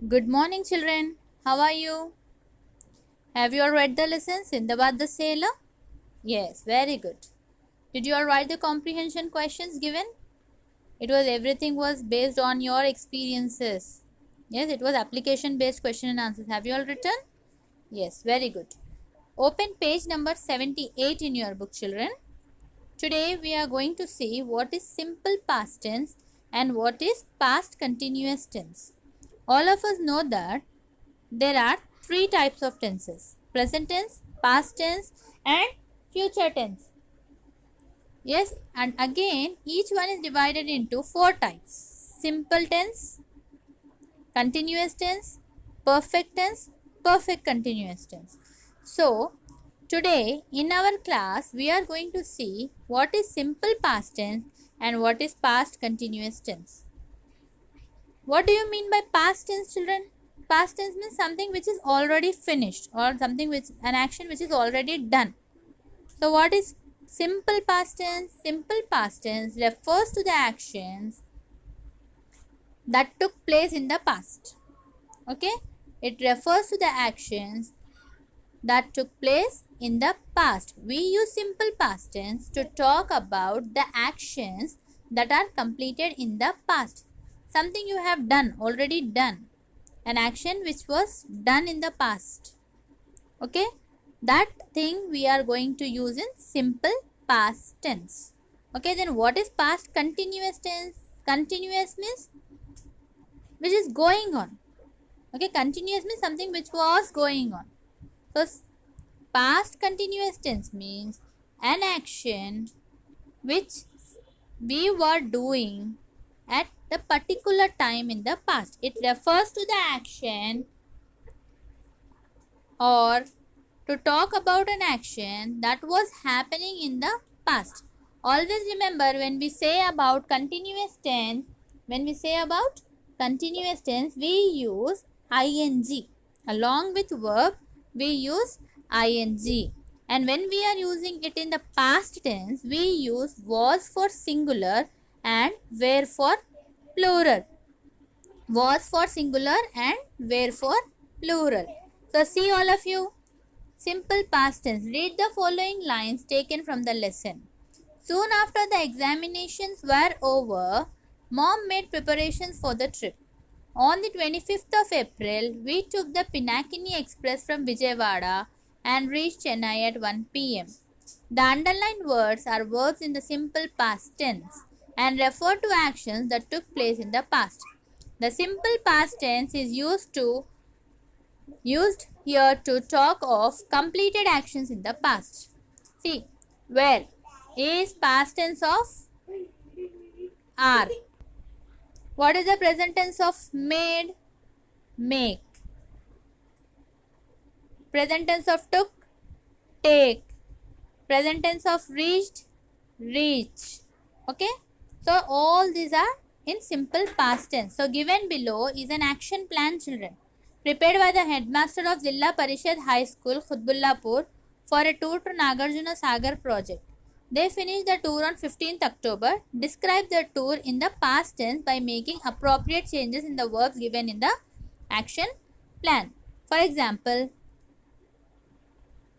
Good morning, children. How are you? Have you all read the lesson Sindbad the Sailor? Yes, very good. Did you all write the comprehension questions given? Everything was based on your experiences. Yes, it was application based question and answers. Have you all written? Yes, very good. Open page number 78 in your book, children. Today we are going to see what is simple past tense and what is past continuous tense. All of us know that there are three types of tenses: present tense, past tense, and future tense. Yes, and again, each one is divided into four types: simple tense, continuous tense, perfect continuous tense. So, today in our class, we are going to see what is simple past tense and what is past continuous tense. What do you mean by past tense, children? Past tense means something which is already finished or something which an action which is already done. So what is simple past tense? Simple past tense refers to the actions that took place in the past. Okay? It refers to the actions that took place in the past. We use simple past tense to talk about the actions that are completed in the past. Something you have done, already done. An action which was done in the past. Okay, that thing we are going to use in simple past tense. Okay, then what is past continuous tense? Continuous means which is going on. Okay, continuous means something which was going on. So past continuous tense means an action which we were doing at the particular time in the past. It refers to the action or to talk about an action that was happening in the past. Always remember, when we say about continuous tense, we use ing. Along with verb, we use ing. And when we are using it in the past tense, we use was for singular and were for plural. Was for singular and were for plural. So see, all of you. Simple past tense. Read the following lines taken from the lesson. Soon after the examinations were over, Mom made preparations for the trip. On the 25th of April, we took the Pinakini Express from Vijayawada and reached Chennai at 1 p.m. The underlined words are verbs in the simple past tense and refer to actions that took place in the past. The simple past tense is used here to talk of completed actions in the past. See, where is past tense of are. What is the present tense of made? Make. Present tense of took? Take. Present tense of reached? Reach. Okay. So all these are in simple past tense. So given below is an action plan, children, prepared by the headmaster of Zilla Parishad High School, Khutbullapur, for a tour to Nagarjuna Sagar project. They finished the tour on 15th October. Describe the tour in the past tense by making appropriate changes in the verbs given in the action plan. For example,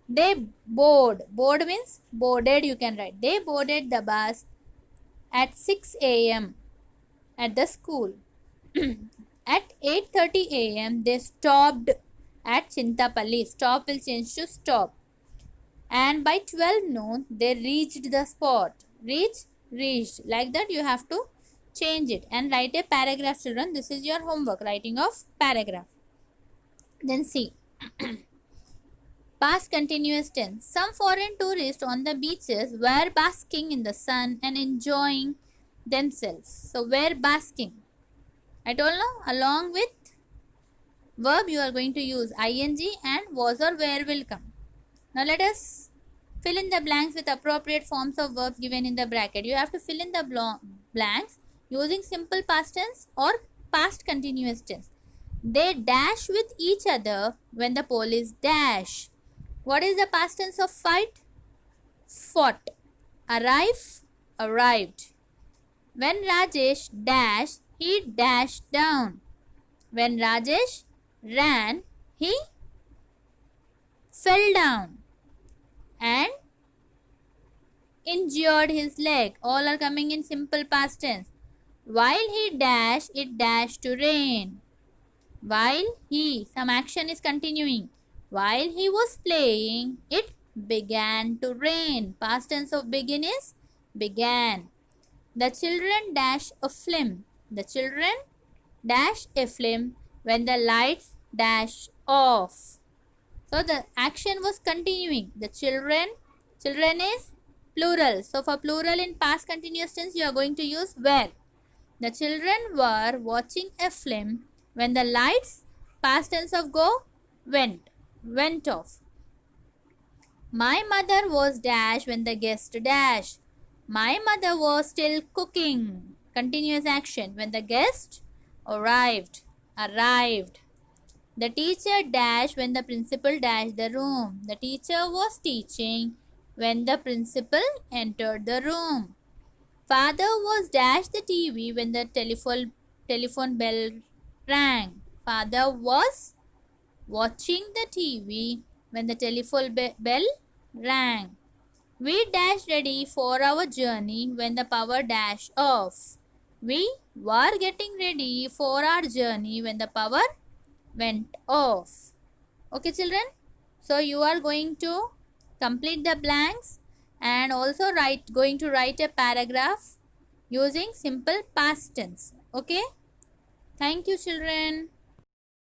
they board. Board means boarded, you can write. They boarded the bus at 6 a.m. at the school. At 8:30 a.m. they stopped at Chintapalli. Stop will change to stop. And by 12 noon they reached the spot. Reached. Like that you have to change it and write a paragraph, children. This is your homework, writing of paragraph. Then see. Past continuous tense. Some foreign tourists on the beaches were basking in the sun and enjoying themselves. So were basking. I told you, along with verb you are going to use ing and was or were will come. Now let us fill in the blanks with appropriate forms of verbs given in the bracket. You have to fill in the blanks using simple past tense or past continuous tense. They dash with each other when the police dash. What is the past tense of fight? Fought. Arrive? Arrived. When Rajesh dashed, he dashed down. When Rajesh ran, he fell down and injured his leg. All are coming in simple past tense. While he dashed, it dashed to rain. While he, some action is continuing. While he was playing, it began to rain. Past tense of begin is began. The children dash a film. The children dash a film when the lights dash off. So the action was continuing. The children is plural. So for plural in past continuous tense, you are going to use were. The children were watching a film when the lights, past tense of go, went off. My mother was dash when the guest dash. My mother was still cooking. Continuous action when the guest arrived. The teacher dashed when the principal dashed the room. The teacher was teaching when the principal entered the room. Father was dashed the TV when the telephone bell rang. Father was watching the TV when the telephone bell rang. We dashed ready for our journey when the power dashed off. We were getting ready for our journey when the power went off. Okay, children? So you are going to complete the blanks and also going to write a paragraph using simple past tense. Okay? Thank you, children.